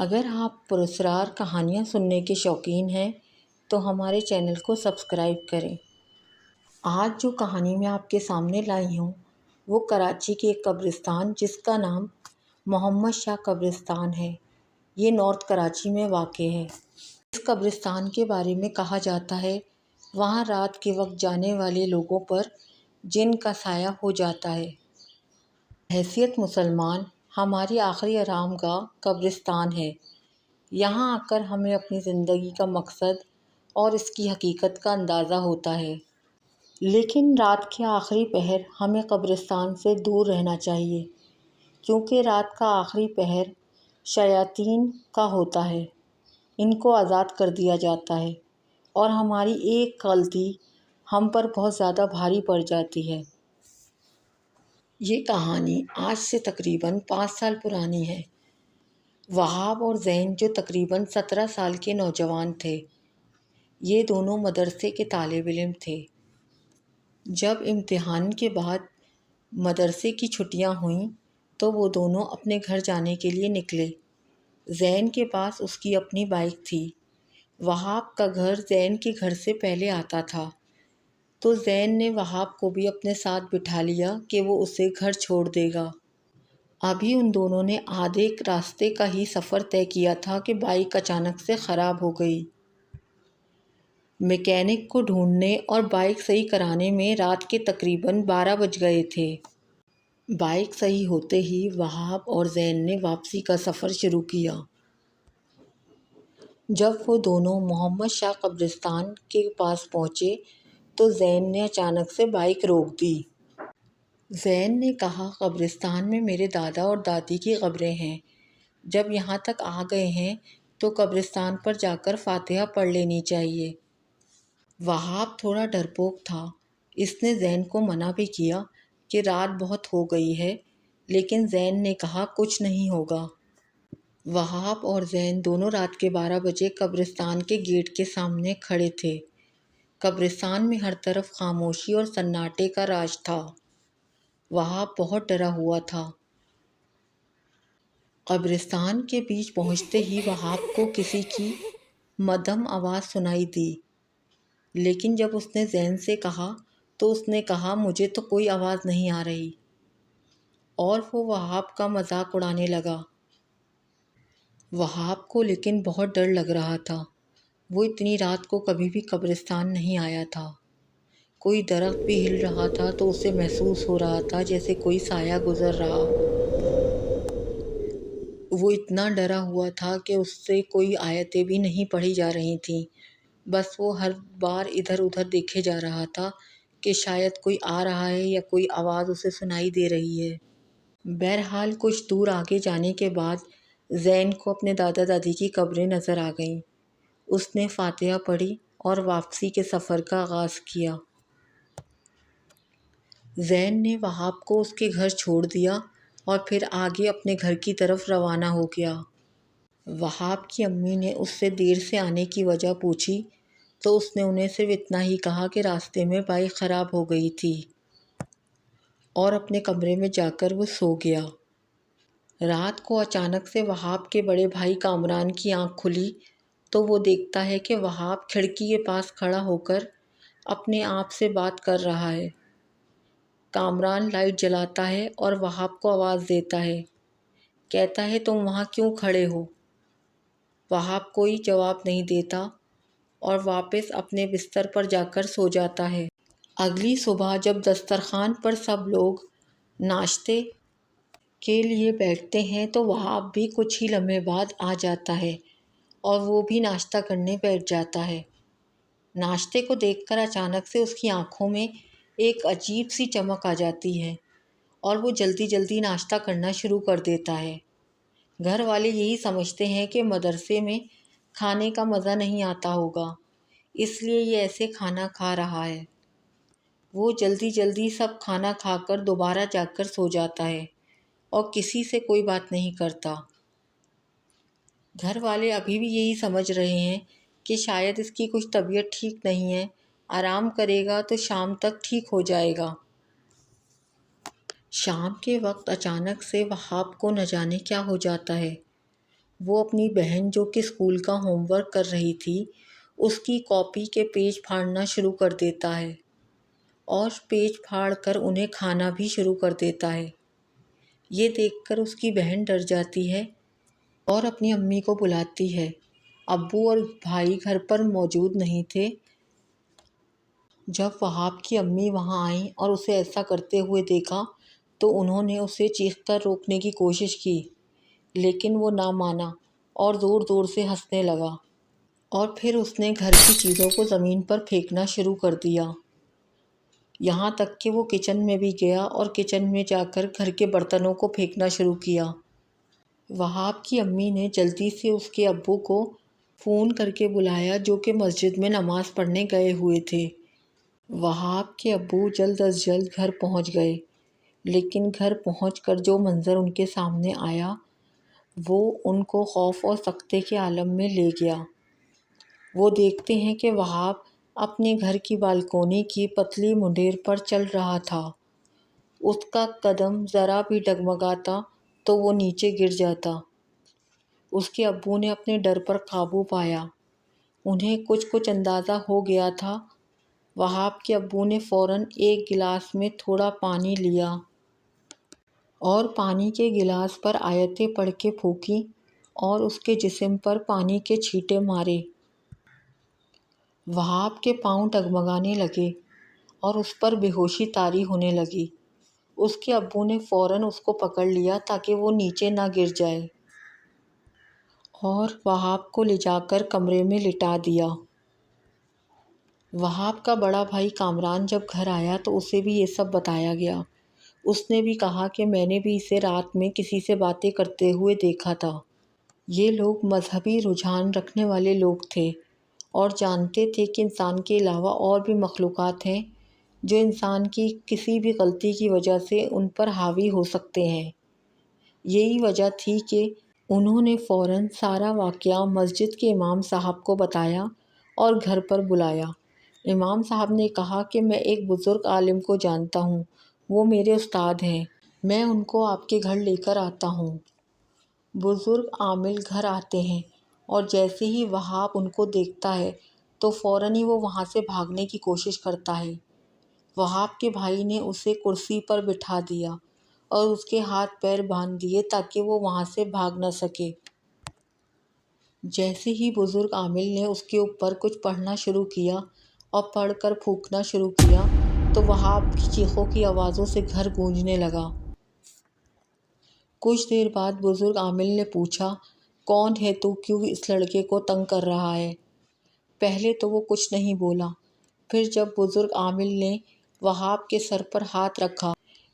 اگر آپ پراسرار کہانیاں سننے کے شوقین ہیں تو ہمارے چینل کو سبسکرائب کریں۔ آج جو کہانی میں آپ کے سامنے لائی ہوں وہ کراچی کے ایک قبرستان جس کا نام محمد شاہ قبرستان ہے، یہ نارتھ کراچی میں واقع ہے۔ اس قبرستان کے بارے میں کہا جاتا ہے وہاں رات کے وقت جانے والے لوگوں پر جن کا سایہ ہو جاتا ہے۔ حیثیت مسلمان ہماری آخری آرام گاہ قبرستان ہے۔ یہاں آ کر ہمیں اپنی زندگی کا مقصد اور اس کی حقیقت کا اندازہ ہوتا ہے، لیکن رات کے آخری پہر ہمیں قبرستان سے دور رہنا چاہیے، کیونکہ رات کا آخری پہر شیاطین کا ہوتا ہے۔ ان کو آزاد کر دیا جاتا ہے اور ہماری ایک غلطی ہم پر بہت زیادہ بھاری پڑ جاتی ہے۔ یہ کہانی آج سے تقریباً 5 سال پرانی ہے۔ وہاب اور زین جو تقریباً 17 سال کے نوجوان تھے، یہ دونوں مدرسے کے طالب علم تھے۔ جب امتحان کے بعد مدرسے کی چھٹیاں ہوئیں تو وہ دونوں اپنے گھر جانے کے لیے نکلے۔ زین کے پاس اس کی اپنی بائک تھی۔ وہاب کا گھر زین کے گھر سے پہلے آتا تھا، تو زین نے وہاب کو بھی اپنے ساتھ بٹھا لیا کہ وہ اسے گھر چھوڑ دے گا۔ ابھی ان دونوں نے آدھے راستے کا ہی سفر طے کیا تھا کہ بائک اچانک سے خراب ہو گئی۔ میکینک کو ڈھونڈنے اور بائک صحیح کرانے میں رات کے تقریباً 12 بج گئے تھے۔ بائک صحیح ہوتے ہی وہاب اور زین نے واپسی کا سفر شروع کیا۔ جب وہ دونوں محمد شاہ قبرستان کے پاس پہنچے تو زین نے اچانک سے بائک روک دی۔ زین نے کہا، قبرستان میں میرے دادا اور دادی کی قبریں ہیں۔ جب یہاں تک آ گئے ہیں تو قبرستان پر جا کر فاتحہ پڑھ لینی چاہیے۔ وہاب تھوڑا ڈرپوک تھا۔ اس نے زین کو منع بھی کیا کہ رات بہت ہو گئی ہے، لیکن زین نے کہا کچھ نہیں ہوگا۔ وہاب اور زین دونوں رات کے 12 بجے قبرستان کے گیٹ کے سامنے کھڑے تھے۔ قبرستان میں ہر طرف خاموشی اور سناٹے کا راج تھا۔ وہاب بہت ڈرا ہوا تھا۔ قبرستان کے بیچ پہنچتے ہی وہاب کو کسی کی مدھم آواز سنائی دی، لیکن جب اس نے زین سے کہا تو اس نے کہا مجھے تو کوئی آواز نہیں آ رہی، اور وہ وہاب کا مذاق اڑانے لگا۔ وہاب کو لیکن بہت ڈر لگ رہا تھا۔ وہ اتنی رات کو کبھی بھی قبرستان نہیں آیا تھا۔ کوئی درخت بھی ہل رہا تھا تو اسے محسوس ہو رہا تھا جیسے کوئی سایہ گزر رہا۔ وہ اتنا ڈرا ہوا تھا کہ اس سے کوئی آیتیں بھی نہیں پڑھی جا رہی تھیں، بس وہ ہر بار ادھر ادھر دیکھے جا رہا تھا کہ شاید کوئی آ رہا ہے یا کوئی آواز اسے سنائی دے رہی ہے۔ بہرحال کچھ دور آگے جانے کے بعد زین کو اپنے دادا دادی کی قبریں نظر آ گئیں۔ اس نے فاتحہ پڑھی اور واپسی کے سفر کا آغاز کیا۔ زین نے وہاب کو اس کے گھر چھوڑ دیا اور پھر آگے اپنے گھر کی طرف روانہ ہو گیا۔ وہاب کی امی نے اس سے دیر سے آنے کی وجہ پوچھی تو اس نے انہیں صرف اتنا ہی کہا کہ راستے میں بائک خراب ہو گئی تھی، اور اپنے کمرے میں جا کر وہ سو گیا۔ رات کو اچانک سے وہاب کے بڑے بھائی کامران کی آنکھ کھلی تو وہ دیکھتا ہے کہ وہاب کھڑکی کے پاس کھڑا ہو کر اپنے آپ سے بات کر رہا ہے۔ کامران لائٹ جلاتا ہے اور وہاب کو آواز دیتا ہے، کہتا ہے تم وہاں کیوں کھڑے ہو؟ وہاب کوئی جواب نہیں دیتا اور واپس اپنے بستر پر جا کر سو جاتا ہے۔ اگلی صبح جب دسترخوان پر سب لوگ ناشتے کے لیے بیٹھتے ہیں تو وہاب بھی کچھ ہی لمحے بعد آ جاتا ہے اور وہ بھی ناشتہ کرنے بیٹھ جاتا ہے۔ ناشتے کو دیکھ کر اچانک سے اس کی آنکھوں میں ایک عجیب سی چمک آ جاتی ہے اور وہ جلدی جلدی ناشتہ کرنا شروع کر دیتا ہے۔ گھر والے یہی سمجھتے ہیں کہ مدرسے میں کھانے کا مزہ نہیں آتا ہوگا، اس لیے یہ ایسے کھانا کھا رہا ہے۔ وہ جلدی جلدی سب کھانا کھا کر دوبارہ جا کر سو جاتا ہے اور کسی سے کوئی بات نہیں کرتا۔ گھر والے ابھی بھی یہی سمجھ رہے ہیں کہ شاید اس کی کچھ طبیعت ٹھیک نہیں ہے، آرام کرے گا تو شام تک ٹھیک ہو جائے گا۔ شام کے وقت اچانک سے وہاب کو نہ جانے کیا ہو جاتا ہے۔ وہ اپنی بہن جو کہ اسکول کا ہوم ورک کر رہی تھی اس کی کاپی کے پیج پھاڑنا شروع کر دیتا ہے اور پیج پھاڑ کر انہیں کھانا بھی شروع کر دیتا ہے۔ یہ دیکھ کر اس کی بہن ڈر جاتی ہے اور اپنی امی کو بلاتی ہے۔ ابو اور بھائی گھر پر موجود نہیں تھے۔ جب وہاب کی امی وہاں آئیں اور اسے ایسا کرتے ہوئے دیکھا تو انہوں نے اسے چیخ کر روکنے کی کوشش کی، لیکن وہ نہ مانا اور زور زور سے ہنسنے لگا، اور پھر اس نے گھر کی چیزوں کو زمین پر پھینکنا شروع کر دیا، یہاں تک کہ وہ کچن میں بھی گیا اور کچن میں جا کر گھر کے برتنوں کو پھینکنا شروع کیا۔ وہاب کی امی نے جلدی سے اس کے ابو کو فون کر کے بلایا جو کہ مسجد میں نماز پڑھنے گئے ہوئے تھے۔ وہاب کے ابو جلد از جلد گھر پہنچ گئے، لیکن گھر پہنچ کر جو منظر ان کے سامنے آیا وہ ان کو خوف اور سکتے کے عالم میں لے گیا۔ وہ دیکھتے ہیں کہ وہاب اپنے گھر کی بالکونی کی پتلی منڈیر پر چل رہا تھا۔ اس کا قدم ذرا بھی ڈگمگاتا تو وہ نیچے گر جاتا۔ اس کے ابو نے اپنے ڈر پر قابو پایا۔ انہیں کچھ اندازہ ہو گیا تھا۔ وہاب کے ابو نے فوراً ایک گلاس میں تھوڑا پانی لیا اور پانی کے گلاس پر آیتیں پڑھ کے پھونکی اور اس کے جسم پر پانی کے چھینٹے مارے۔ وہاب کے پاؤں ڈگمگانے لگے اور اس پر بے ہوشی طاری ہونے لگی۔ اس کے ابو نے فوراً اس کو پکڑ لیا تاکہ وہ نیچے نہ گر جائے اور وہاب کو لے جا کر کمرے میں لٹا دیا۔ وہاب کا بڑا بھائی کامران جب گھر آیا تو اسے بھی یہ سب بتایا گیا۔ اس نے بھی کہا کہ میں نے بھی اسے رات میں کسی سے باتیں کرتے ہوئے دیکھا تھا۔ یہ لوگ مذہبی رجحان رکھنے والے لوگ تھے اور جانتے تھے کہ انسان کے علاوہ اور بھی مخلوقات ہیں جو انسان کی کسی بھی غلطی کی وجہ سے ان پر حاوی ہو سکتے ہیں۔ یہی وجہ تھی کہ انہوں نے فوراً سارا واقعہ مسجد کے امام صاحب کو بتایا اور گھر پر بلایا۔ امام صاحب نے کہا کہ میں ایک بزرگ عالم کو جانتا ہوں، وہ میرے استاد ہیں، میں ان کو آپ کے گھر لے کر آتا ہوں۔ بزرگ عامل گھر آتے ہیں اور جیسے ہی وہاب ان کو دیکھتا ہے تو فوراً ہی وہ وہاں سے بھاگنے کی کوشش کرتا ہے۔ وہاب کے بھائی نے اسے کرسی پر بٹھا دیا اور اس کے ہاتھ پیر باندھ دیے تاکہ وہ وہاں سے بھاگ نہ سکے۔ جیسے ہی بزرگ عامل نے اس کے اوپر کچھ پڑھنا شروع کیا اور پڑھ کر پھونکنا شروع کیا تو وہاب کی چیخوں کی آوازوں سے گھر گونجنے لگا۔ کچھ دیر بعد بزرگ عامل نے پوچھا، کون ہے تو کیوں اس لڑکے کو تنگ کر رہا ہے؟ پہلے تو وہ کچھ نہیں بولا، پھر جب بزرگ عامل نے وہاب کے سر پر ہاتھ رکھا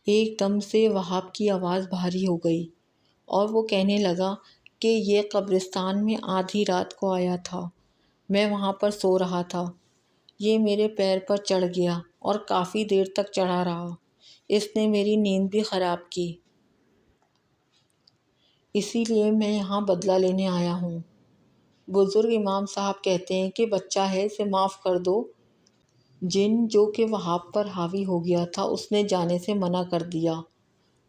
ایک دم سے وہاب کی آواز بھاری ہو گئی اور وہ کہنے لگا کہ یہ قبرستان میں آدھی رات کو آیا تھا، میں وہاں پر سو رہا تھا، یہ میرے پیر پر چڑھ گیا اور کافی دیر تک چڑھا رہا، اس نے میری نیند بھی خراب کی، اسی لیے میں یہاں بدلہ لینے آیا ہوں۔ بزرگ امام صاحب کہتے ہیں کہ بچہ ہے، اسے معاف کر دو۔ جن جو کہ وہاب پر حاوی ہو گیا تھا اس نے جانے سے منع کر دیا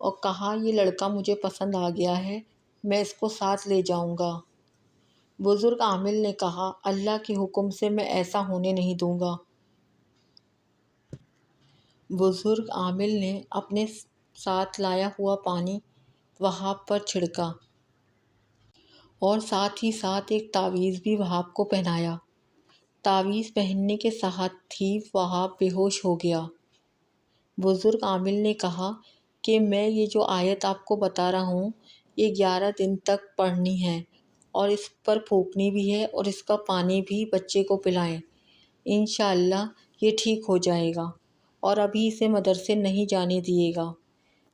اور کہا یہ لڑکا مجھے پسند آ گیا ہے، میں اس کو ساتھ لے جاؤں گا۔ بزرگ عامل نے کہا اللہ کے حکم سے میں ایسا ہونے نہیں دوں گا۔ بزرگ عامل نے اپنے ساتھ لایا ہوا پانی وہاب پر چھڑکا اور ساتھ ہی ساتھ ایک تعویذ بھی وہاب کو پہنایا۔ تعویذ پہننے کے ساتھ ہی وہاب بے ہوش ہو گیا۔ بزرگ عامل نے کہا کہ میں یہ جو آیت آپ کو بتا رہا ہوں یہ 11 دن تک پڑھنی ہے اور اس پر پھونکنی بھی ہے اور اس کا پانی بھی بچے کو پلائیں، انشاءاللہ یہ ٹھیک ہو جائے گا، اور ابھی اسے مدرسے نہیں جانے دیے گا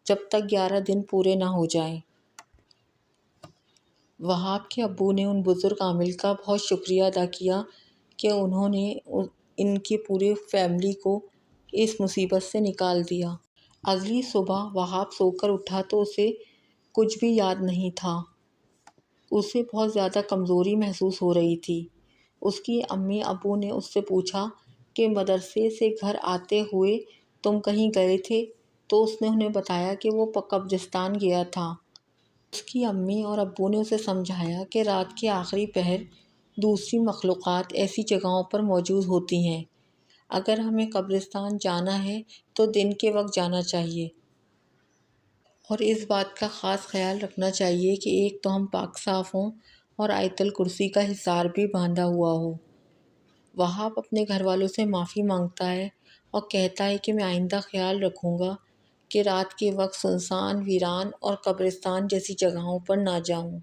جب تک 11 دن پورے نہ ہو جائیں۔ وہاب کے ابو نے ان بزرگ عامل کا بہت شکریہ ادا کیا کہ انہوں نے ان کی پوری فیملی کو اس مصیبت سے نکال دیا۔ اگلی صبح وہاب سو کر اٹھا تو اسے کچھ بھی یاد نہیں تھا۔ اسے بہت زیادہ کمزوری محسوس ہو رہی تھی۔ اس کی امی ابو نے اس سے پوچھا کہ مدرسے سے گھر آتے ہوئے تم کہیں گئے تھے؟ تو اس نے انہیں بتایا کہ وہ قبرستان گیا تھا۔ اس کی امی اور ابو نے اسے سمجھایا کہ رات کے آخری پہر دوسری مخلوقات ایسی جگہوں پر موجود ہوتی ہیں۔ اگر ہمیں قبرستان جانا ہے تو دن کے وقت جانا چاہیے، اور اس بات کا خاص خیال رکھنا چاہیے کہ ایک تو ہم پاک صاف ہوں اور آیت الکرسی کا حصار بھی باندھا ہوا ہو۔ وہاب اپنے گھر والوں سے معافی مانگتا ہے اور کہتا ہے کہ میں آئندہ خیال رکھوں گا کہ رات کے وقت سنسان، ویران اور قبرستان جیسی جگہوں پر نہ جاؤں۔